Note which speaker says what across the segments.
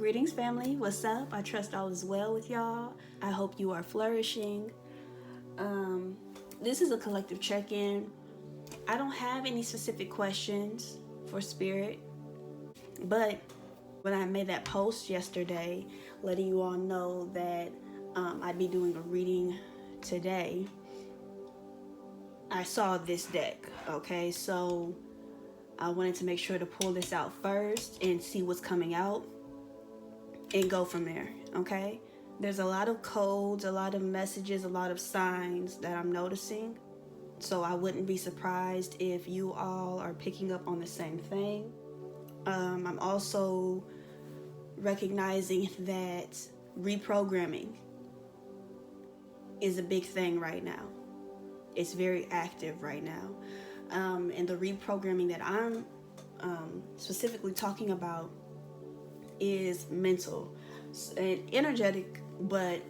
Speaker 1: Greetings, family. What's up? I trust all is well with y'all. I hope you are flourishing. This is a collective check-in. I don't have any specific questions for Spirit, but when I made that post yesterday, letting you all know that I'd be doing a reading today, I saw this deck. Okay, so I wanted to make sure to pull this out first and see what's coming out and go from there. Okay, there's a lot of codes, a lot of messages, a lot of signs that I'm noticing, so I wouldn't be surprised if you all are picking up on the same thing. I'm also recognizing that reprogramming is a big thing right now. It's very active right now, and the reprogramming that I'm specifically talking about is mental and energetic, but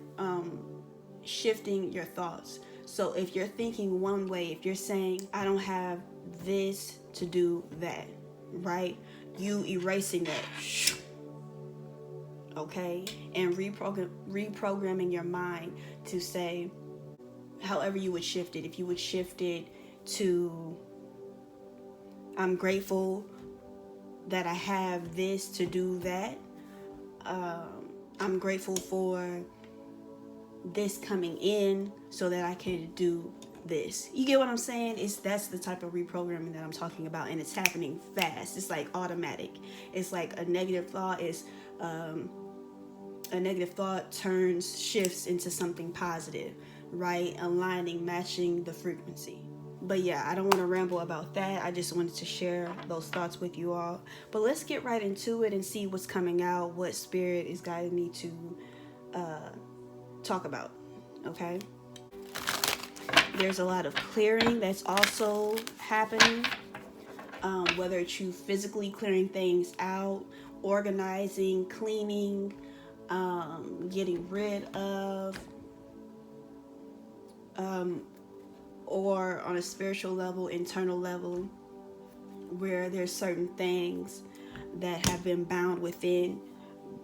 Speaker 1: shifting your thoughts. So if you're thinking one way, if you're saying, I don't have this to do that, right? You erasing that, okay? And reprogramming your mind to say, however you would shift it. If you would shift it to, I'm grateful that I have this to do that. I'm grateful for this coming in so that I can do this. You get what I'm saying? That's the type of reprogramming that I'm talking about, and it's happening fast. It's like automatic. It's like a negative thought shifts into something positive, right? Aligning, matching the frequency. But yeah, I don't want to ramble about that. I just wanted to share those thoughts with you all. But let's get right into it and see what's coming out, what Spirit is guiding me to talk about, okay? There's a lot of clearing that's also happening, whether it's you physically clearing things out, organizing, cleaning, getting rid of, or on a spiritual level, internal level, where there's certain things that have been bound within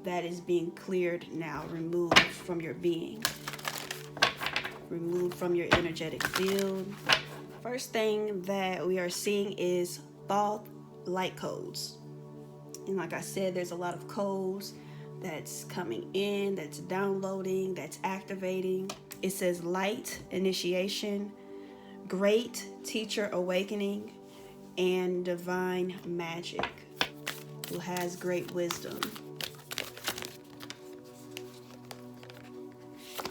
Speaker 1: that is being cleared now, removed from your being, removed from your energetic field. First thing that we are seeing is thought light codes. And like I said, there's a lot of codes that's coming in, that's downloading, that's activating. It says light initiation, great teacher awakening, and divine magic, who has great wisdom.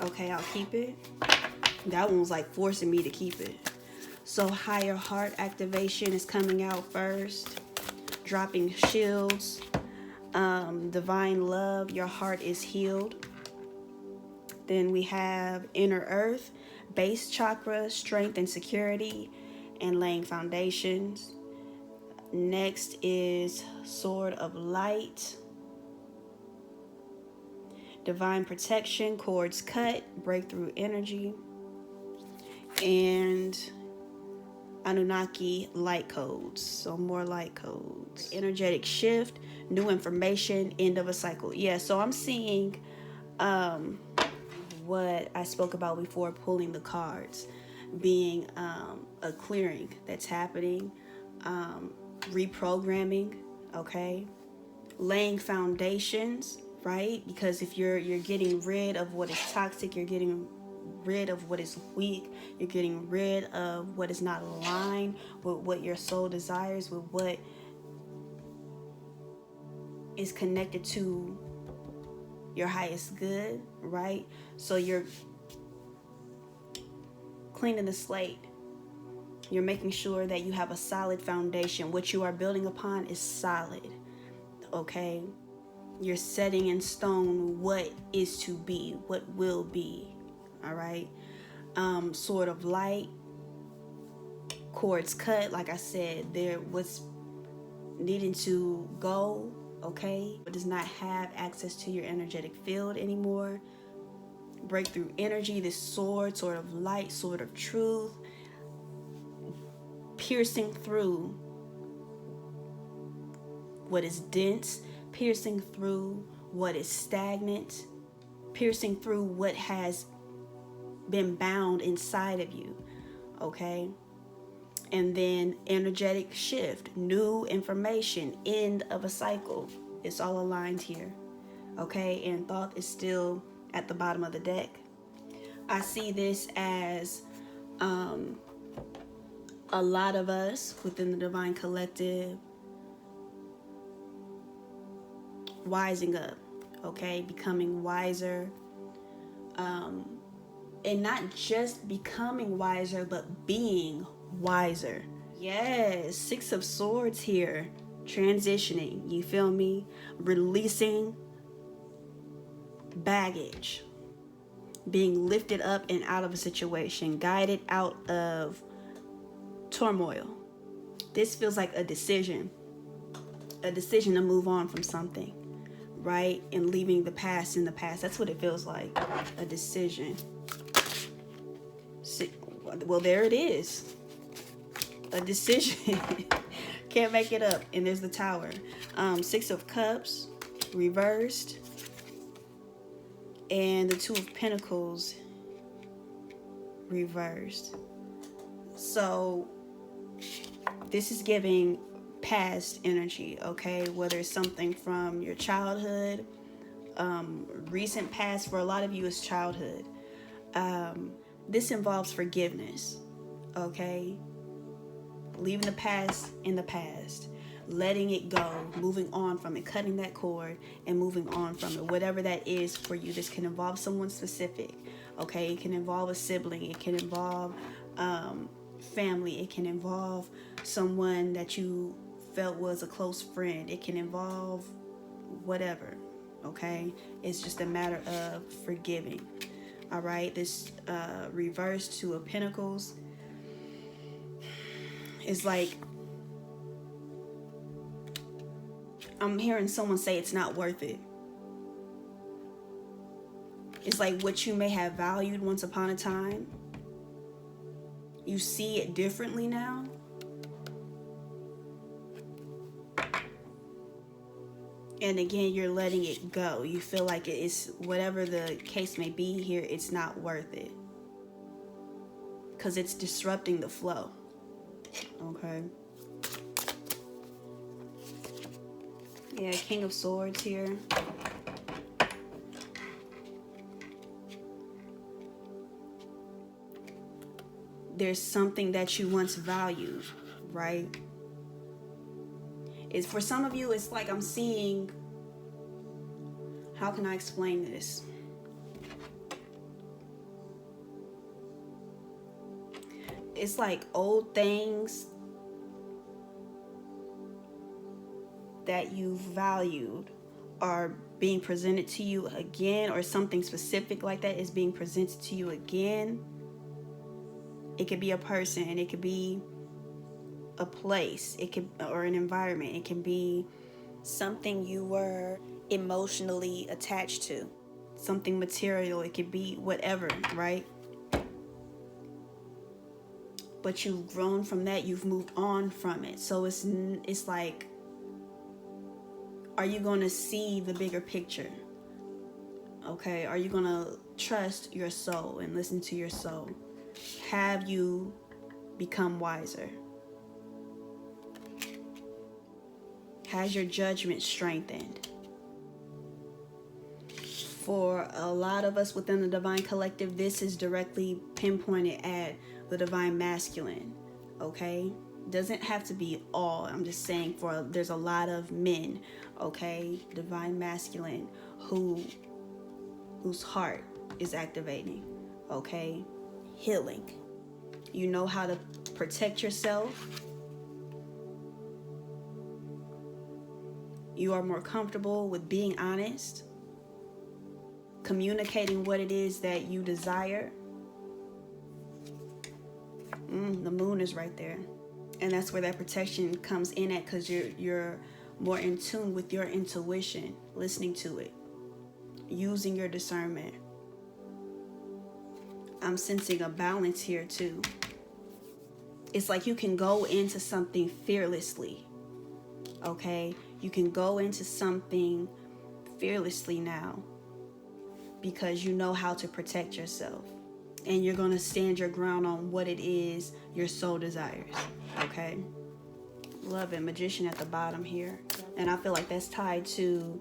Speaker 1: Okay, I'll keep it. That one was like forcing me to keep it. So higher heart activation is coming out first. Dropping shields. Divine love, your heart is healed. Then we have inner earth, base chakra, strength and security, and laying foundations. Next is sword of light, divine protection, cords cut, breakthrough energy, and Anunnaki light codes. So more light codes. Energetic shift, new information, end of a cycle. Yeah, so I'm seeing what I spoke about before, pulling the cards, being a clearing that's happening, reprogramming, okay, laying foundations, right? Because if you're getting rid of what is toxic, you're getting rid of what is weak, you're getting rid of what is not aligned with what your soul desires, with what is connected to your highest good, right? So you're cleaning the slate. You're making sure that you have a solid foundation. What you are building upon is solid, okay? You're setting in stone what is to be, what will be, all right? Sword of light, cords cut, like I said, there what's needing to go, okay? But does not have access to your energetic field anymore. Breakthrough energy, this sword of light, sword of truth, piercing through what is dense, piercing through what is stagnant, piercing through what has been bound inside of you, okay? And then energetic shift, new information, end of a cycle. It's all aligned here, okay? And thought is still at the bottom of the deck. I see this as a lot of us within the Divine Collective wising up, okay? Becoming wiser. And not just becoming wiser, but being wiser. Yes, Six of Swords here. Transitioning, you feel me? Releasing baggage. Being lifted up and out of a situation. Guided out of turmoil. This feels like a decision. A decision to move on from something, right? And leaving the past in the past. That's what it feels like. A decision. Well, there it is. A decision. Can't make it up. And there's the Tower. Six of Cups reversed. And the Two of Pentacles reversed. So this is giving past energy, okay? Whether it's something from your childhood, recent past. For a lot of you, it's childhood. This involves forgiveness, okay? Leaving the past in the past, letting it go, moving on from it, cutting that cord and moving on from it, whatever that is for you. This can involve someone specific, okay? It can involve a sibling. It can involve family. It can involve someone that you felt was a close friend. It can involve whatever, okay? It's just a matter of forgiving. All right, this reverse Two of Pentacles is like, I'm hearing someone say it's not worth it. It's like what you may have valued once upon a time, you see it differently now. And again, you're letting it go. You feel like it is, whatever the case may be here, it's not worth it. Because it's disrupting the flow. Okay. Yeah, King of Swords here. There's something that you once valued, right? It's, for some of you, it's like I'm seeing, how can I explain this? It's like old things that you valued are being presented to you again, or something specific like that is being presented to you again. It could be a person, it could be a place, it could, or an environment. It can be something you were emotionally attached to, something material. It could be whatever, right? But you've grown from that, you've moved on from it. So it's like, are you going to see the bigger picture? Okay, are you going to trust your soul and listen to your soul? Have you become wiser? Has your judgment strengthened? For a lot of us within the Divine Collective, this is directly pinpointed at the Divine Masculine, okay? Doesn't have to be all. I'm just saying, there's a lot of men, okay? Divine Masculine whose heart is activating, okay? Healing. You know how to protect yourself. You are more comfortable with being honest, communicating what it is that you desire. The moon is right there. And that's where that protection comes in at, because you're more in tune with your intuition, listening to it, using your discernment. I'm sensing a balance here too. It's like you can go into something fearlessly, okay? You can go into something fearlessly now because you know how to protect yourself. And you're going to stand your ground on what it is your soul desires. Okay? Love it. Magician at the bottom here. And I feel like that's tied to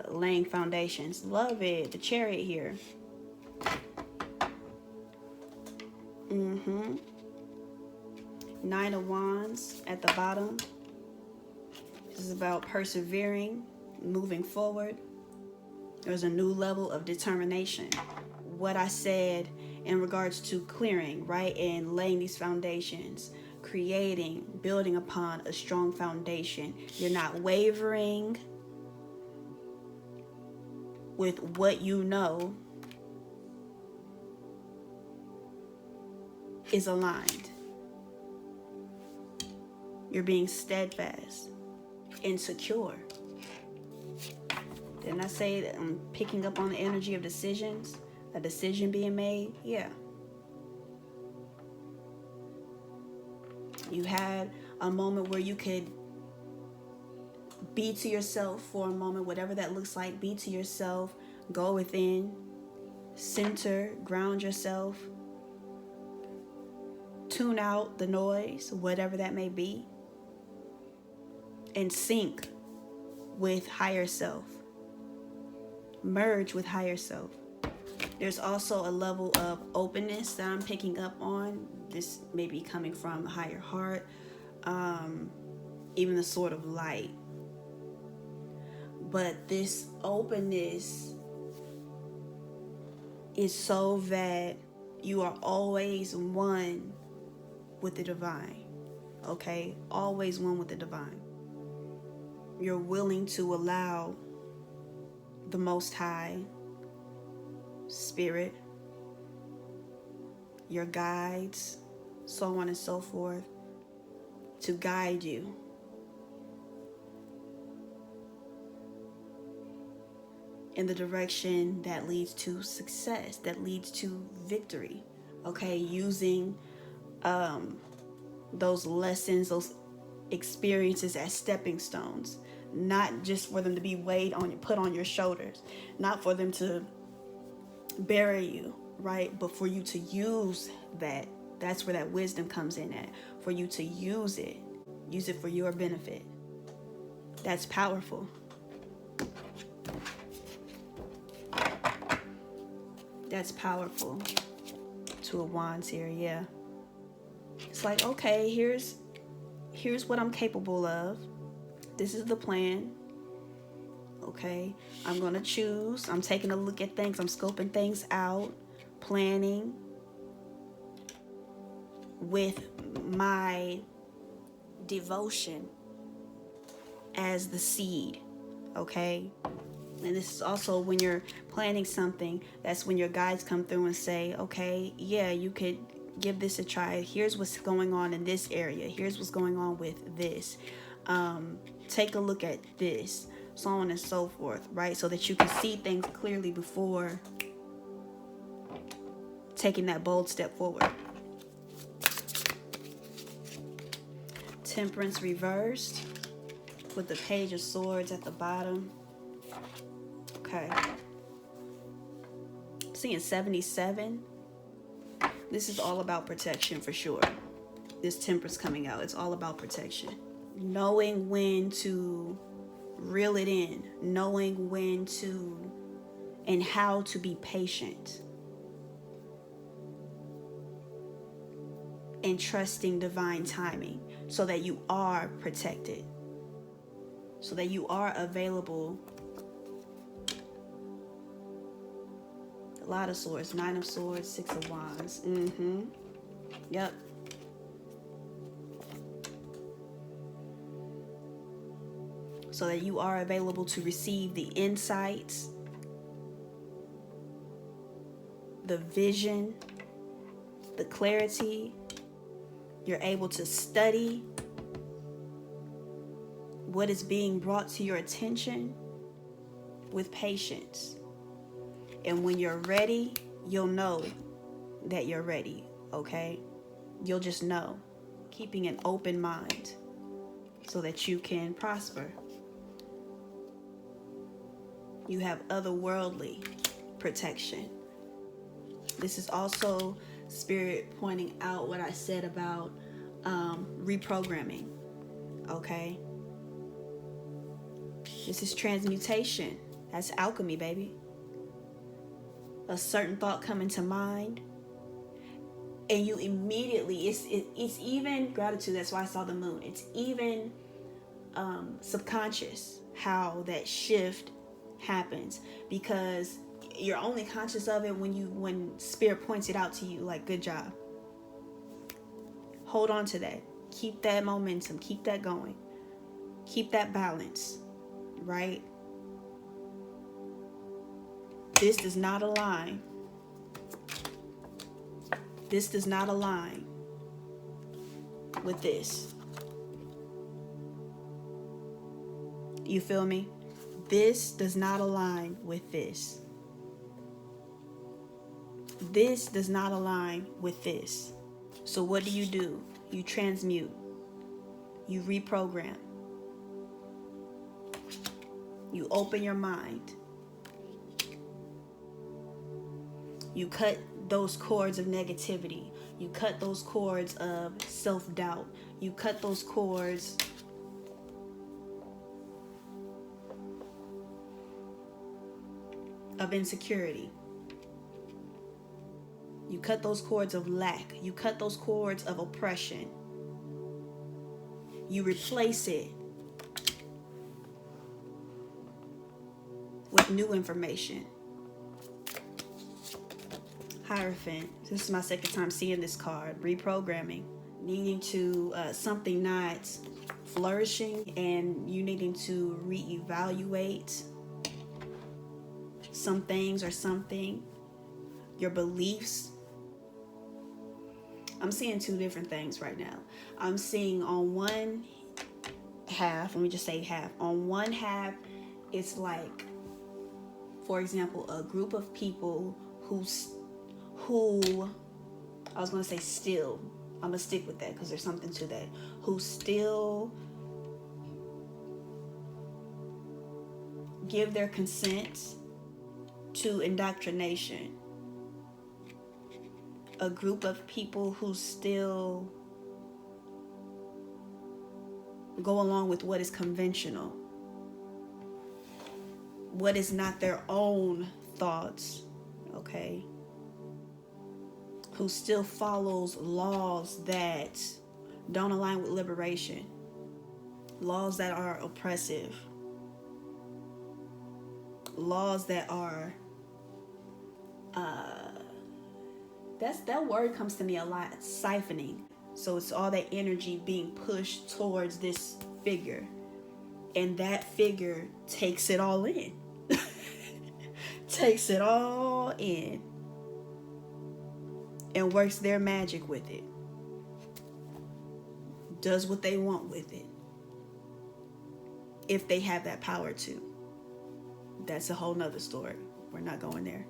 Speaker 1: laying foundations. Love it. The Chariot here. Nine of Wands at the bottom. This is about persevering, moving forward. There's a new level of determination. What I said in regards to clearing, right, and laying these foundations, creating, building upon a strong foundation. You're not wavering with what you know is aligned. You're being steadfast and secure. Didn't I say that I'm picking up on the energy of decisions? A decision being made? Yeah. You had a moment where you could be to yourself for a moment, whatever that looks like. Be to yourself, go within, center, ground yourself, tune out the noise, whatever that may be, and sync with higher self. Merge with higher self. There's also a level of openness that I'm picking up on. This may be coming from a higher heart, even the Sword of Light. But this openness is so that you are always one with the divine. Okay? Always one with the divine. You're willing to allow the Most High, Spirit, your guides, so on and so forth, to guide you. In the direction that leads to success, that leads to victory. Okay, using those lessons, those experiences as stepping stones, not just for them to be put on your shoulders, not for them to bury you, right? But for you to use that. That's where that wisdom comes in at. For you to use it for your benefit. That's powerful. That's powerful. Two of Wands here, yeah. It's like, okay, here's what I'm capable of. This is the plan. Okay, I'm going to choose. I'm taking a look at things. I'm scoping things out, planning with my devotion as the seed. Okay, and this is also when you're planning something, that's when your guides come through and say, okay, yeah, you could give this a try. Here's what's going on in this area. Here's what's going on with this. Take a look at this. So on and so forth, right? So that you can see things clearly before taking that bold step forward. Temperance reversed with the Page of Swords at the bottom. Okay. Seeing 77. This is all about protection for sure. This Temperance coming out. It's all about protection. Knowing when to reel it in, knowing when to and how to be patient, and trusting divine timing so that you are protected, so that you are available. A lot of swords, 9 of Swords, 6 of Wands. Yep. So that you are available to receive the insights, the vision, the clarity. You're able to study what is being brought to your attention with patience. And when you're ready, you'll know that you're ready, okay? You'll just know, keeping an open mind so that you can prosper. You have otherworldly protection. This is also Spirit pointing out what I said about reprogramming. Okay? This is transmutation. That's alchemy, baby. A certain thought coming to mind, and you immediately, it's even gratitude. That's why I saw the moon. It's even subconscious how that shift happens, because you're only conscious of it when Spirit points it out to you, like, good job. Hold on to that. Keep that momentum. Keep that going. Keep that balance, right? This does not align. This does not align with this. You feel me? This does not align with this. This does not align with this. So what do? You transmute. You reprogram. You open your mind. You cut those cords of negativity. You cut those cords of self-doubt. You cut those cords of insecurity. You cut those cords of lack. You cut those cords of oppression. You replace it with new information. Hierophant. This is my second time seeing this card. Reprogramming. Needing to, something not flourishing, and you needing to reevaluate some things or something. Your beliefs. I'm seeing two different things right now. I'm seeing on one half, let me just say half. On one half, it's like, for example, a group of people who I was going to say still, I'm going to stick with that because there's something to that, who still give their consent to indoctrination. A group of people who still go along with what is conventional, what is not their own thoughts, okay? Who still follows laws that don't align with liberation, laws that are oppressive, laws that are that word comes to me a lot, siphoning. So it's all that energy being pushed towards this figure, and that figure takes it all in. Takes it all in and works their magic with it. Does what they want with it, if they have that power to. That's a whole nother story. We're not going there.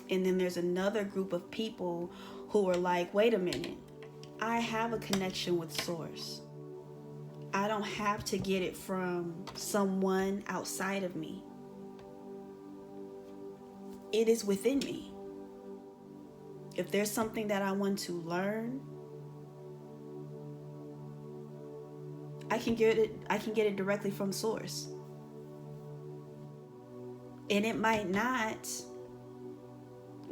Speaker 1: And then there's another group of people who are like, wait a minute, I have a connection with Source. I don't have to get it from someone outside of me. It is within me. If there's something that I want to learn, I can get it directly from Source. And it might not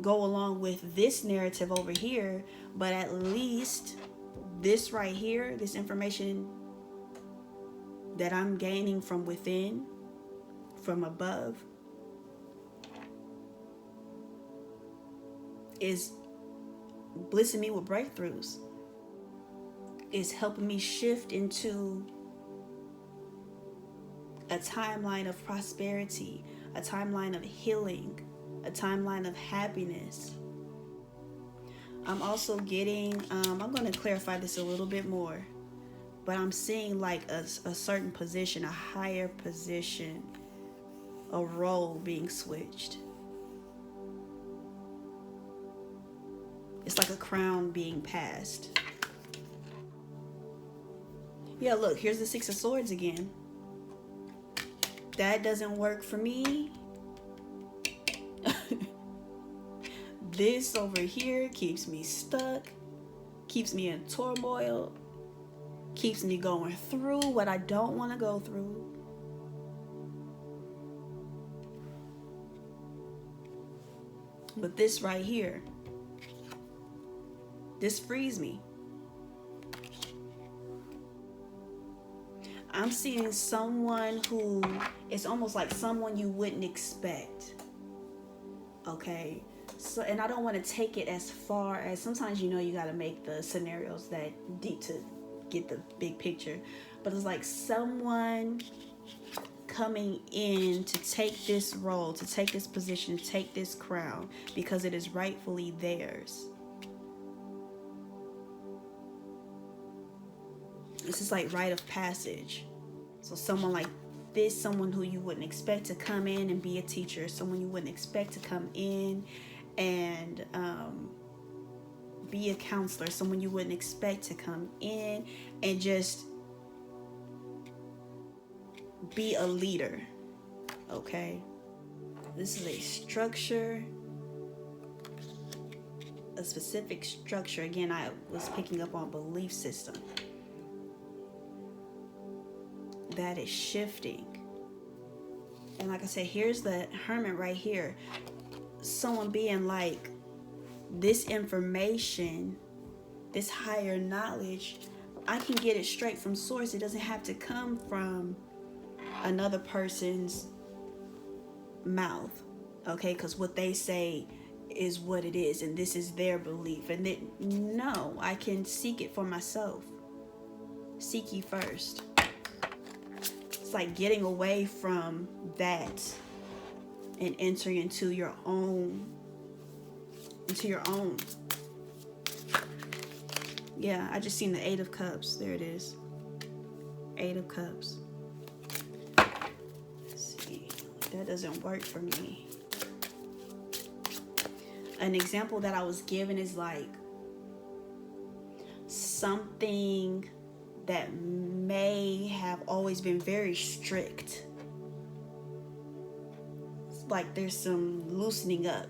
Speaker 1: go along with this narrative over here, but at least this right here, this information that I'm gaining from within, from above, is blessing me with breakthroughs. Is helping me shift into a timeline of prosperity, a timeline of healing, a timeline of happiness. I'm also getting, I'm going to clarify this a little bit more, but I'm seeing like a certain position, a higher position, a role being switched. It's like a crown being passed. Yeah, look, here's the Six of Swords again. that doesn't work for me, this over here keeps me stuck, keeps me in turmoil, keeps me going through what I don't want to go through. But this right here, this frees me. I'm seeing someone who is almost like someone you wouldn't expect. Okay? So, and I don't want to take it as far as, sometimes you got to make the scenarios that deep to get the big picture. But it's like someone coming in to take this role, to take this position, to take this crown, because it is rightfully theirs. This is like rite of passage. So someone like this, someone who you wouldn't expect to come in and be a teacher, someone you wouldn't expect to come in and be a counselor, someone you wouldn't expect to come in and just be a leader. Okay? This is a structure, a specific structure. Again, I was picking up on belief system that is shifting. And like I said, here's the Hermit right here. Someone being like, this information, this higher knowledge, I can get it straight from source. It doesn't have to come from another person's mouth. Okay? Because what they say is what it is, and this is their belief. And then, no, I can seek it for myself. Seek ye first. It's like getting away from that and entering into your own. Yeah, I just seen the 8 of Cups. There it is. 8 of Cups. Let's see. That doesn't work for me. An example that I was given is like something that may have always been very strict. It's like there's some loosening up.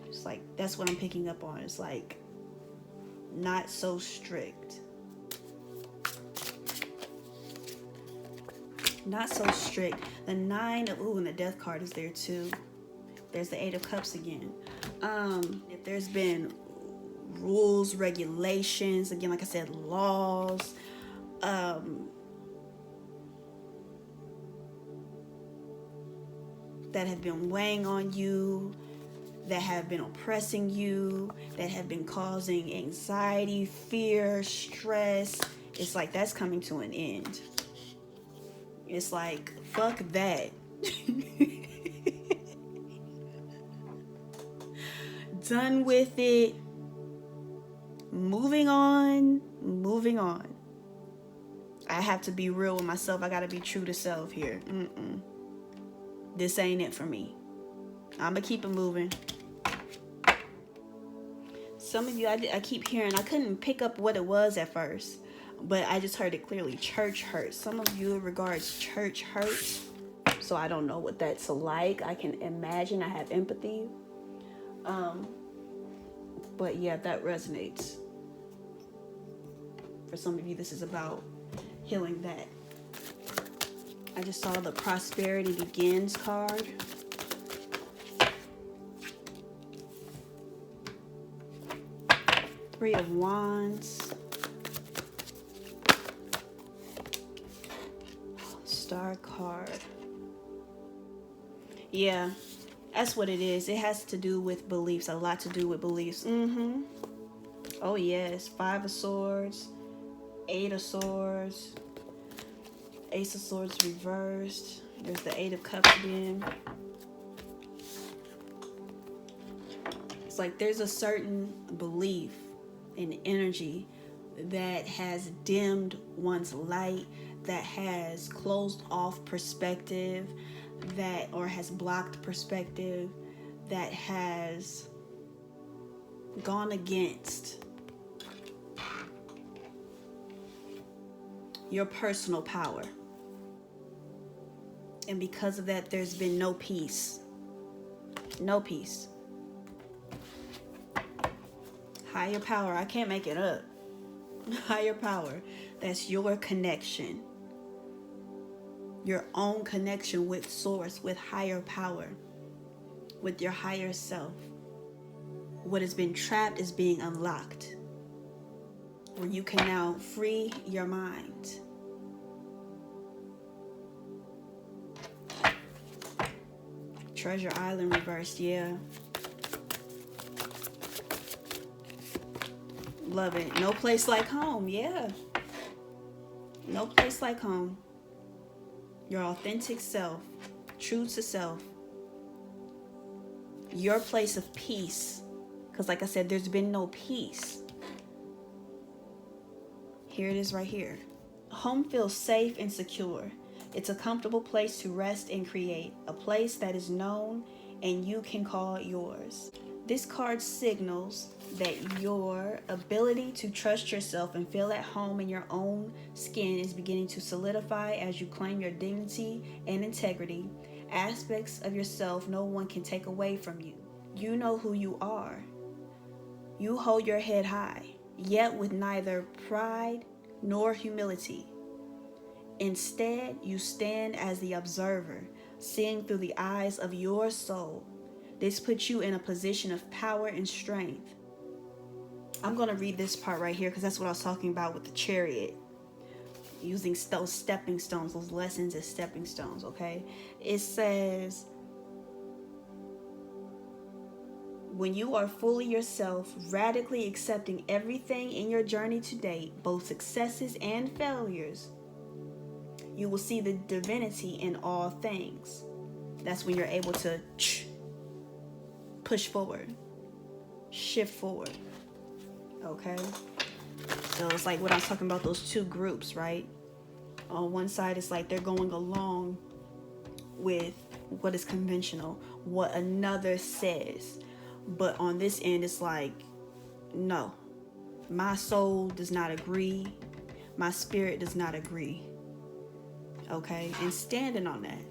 Speaker 1: It's like, that's what I'm picking up on. It's like not so strict. Not so strict. The 9 of, and the Death card is there too. There's the 8 of Cups again. If there's been rules, regulations, again, like I said, laws, that have been weighing on you, that have been oppressing you, that have been causing anxiety, fear, stress, it's like that's coming to an end. It's like, fuck that. Done with it. Moving on. I have to be real with myself. I gotta be true to self here. This ain't it for me. I'm gonna keep it moving. Some of you, I keep hearing, I couldn't pick up what it was at first, but I just heard it clearly. Church hurt. Some of you, it regards church hurt. So I don't know what that's like. I can imagine. I have empathy. But yeah, that resonates. For some of you, this is about healing that. I just saw the Prosperity Begins card. Three of Wands. Star card. Yeah, that's what it is. It has to do with beliefs. A lot to do with beliefs. Oh yes. 5 of Swords. 8 of Swords. Ace of Swords reversed. There's the 8 of Cups again. It's like there's a certain belief and energy that has dimmed one's light, that has closed off perspective, that or has blocked perspective, that has gone against your personal power. And because of that, there's been no peace. No peace. Higher power. I can't make it up. Higher power. That's your connection. Your own connection with source, with higher power, with your higher self. What has been trapped is being unlocked, where you can now free your mind. Treasure Island reversed, yeah. Love it. No place like home, yeah. No place like home. Your authentic self, true to self. Your place of peace. Because like I said, there's been no peace. Here it is right here. Home feels safe and secure. It's a comfortable place to rest and create. A place that is known and you can call it yours. This card signals that your ability to trust yourself and feel at home in your own skin is beginning to solidify as you claim your dignity and integrity, aspects of yourself no one can take away from you. You know who you are. You hold your head high, yet with neither pride nor humility. Instead, you stand as the observer, seeing through the eyes of your soul. This puts you in a position of power and strength. I'm going to read this part right here because that's what I was talking about with the chariot. Using those stepping stones, those lessons as stepping stones, okay? It says, when you are fully yourself, radically accepting everything in your journey to date, both successes and failures, you will see the divinity in all things. That's when you're able to push forward, shift forward. Okay, so it's like what I was talking about, those two groups, right? On one side, it's like they're going along with what is conventional, what another says. But on this end, it's like, no, my soul does not agree. My spirit does not agree. Okay, and standing on that.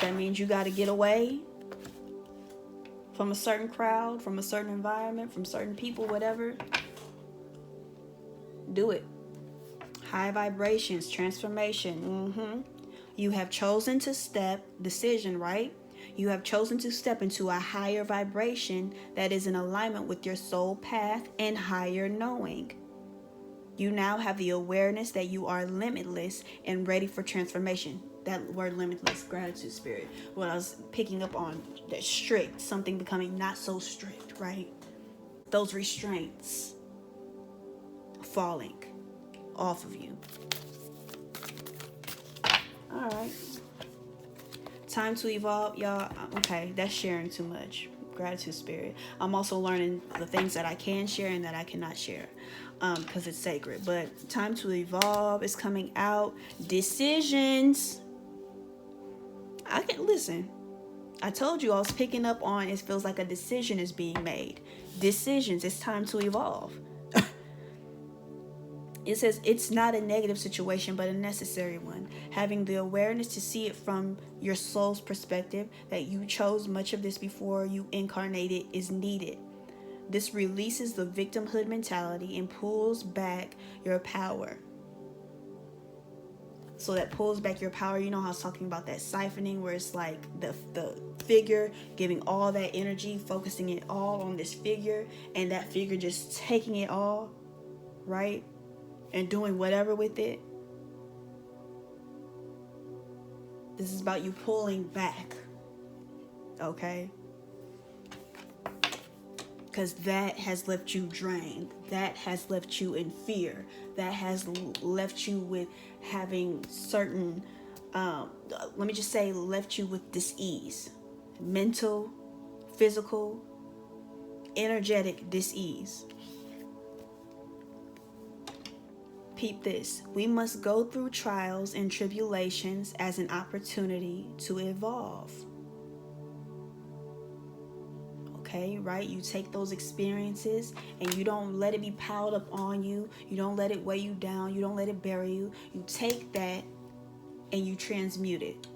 Speaker 1: That means you got to get away from a certain crowd, from a certain environment, from certain people, whatever. Do it. High vibrations, transformation. You have chosen to decision, right? You have chosen to step into a higher vibration that is in alignment with your soul path and higher knowing. You now have the awareness that you are limitless and ready for transformation. That word limitless, gratitude spirit. What I was picking up on, that strict, something becoming not so strict, right? Those restraints falling off of you. All right. Time to evolve, y'all. Okay, that's sharing too much. Gratitude spirit. I'm also learning the things that I can share and that I cannot share. Because it's sacred. But time to evolve is coming out. Decisions. I can listen. I told you I was picking up on it feels like a decision is being made. Decisions. It's time to evolve. It says it's not a negative situation, but a necessary one. Having the awareness to see it from your soul's perspective, that you chose much of this before you incarnated, is needed. This releases the victimhood mentality and pulls back your power. So that pulls back your power. You know how I was talking about that siphoning, where it's like the figure giving all that energy, focusing it all on this figure, and that figure just taking it all, right? And doing whatever with it. This is about you pulling back. Okay? Because that has left you drained. That has left you in fear. That has left you with having certain, let me just say, left you with dis-ease. Mental, physical, energetic dis-ease. Peep this. We must go through trials and tribulations as an opportunity to evolve. Okay, right? You take those experiences and you don't let it be piled up on you. You don't let it weigh you down. You don't let it bury you. You take that and you transmute it.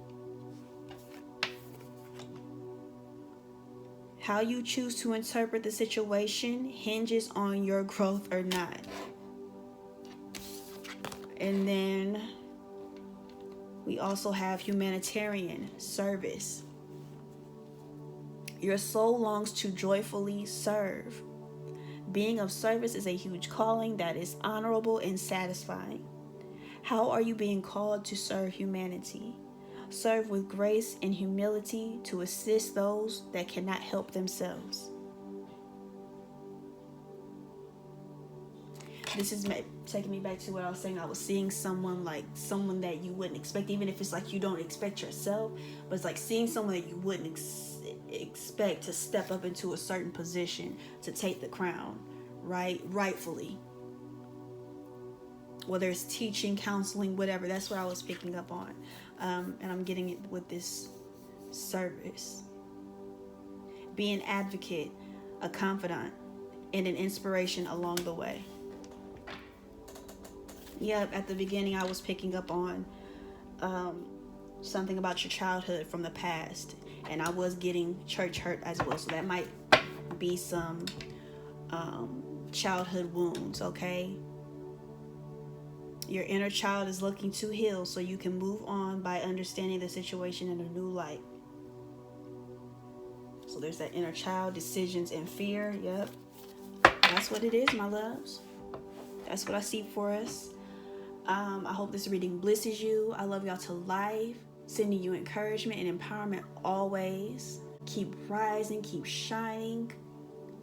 Speaker 1: How you choose to interpret the situation hinges on your growth or not. And then we also have humanitarian service. Your soul longs to joyfully serve. Being of service is a huge calling that is honorable and satisfying. How are you being called to serve humanity? Serve with grace and humility to assist those that cannot help themselves. This is taking me back to what I was saying. I was seeing someone that you wouldn't expect, even if it's like you don't expect yourself, but it's like seeing someone that you wouldn't expect to step up into a certain position to take the crown, rightfully. Whether it's teaching, counseling, whatever, that's what I was picking up on. And I'm getting it with this service. Be an advocate, a confidant, and an inspiration along the way. Yep, at the beginning I was picking up on something about your childhood from the past. And I was getting church hurt as well. So that might be some childhood wounds, okay? Your inner child is looking to heal so you can move on by understanding the situation in a new light. So there's that inner child, decisions, and fear. Yep. That's what it is, my loves. That's what I see for us. I hope this reading blesses you. I love y'all to life. Sending you encouragement and empowerment always. Keep rising, keep shining.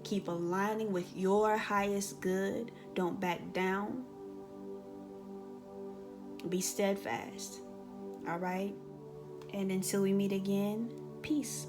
Speaker 1: Keep aligning with your highest good. Don't back down. Be steadfast. All right? And until we meet again, peace.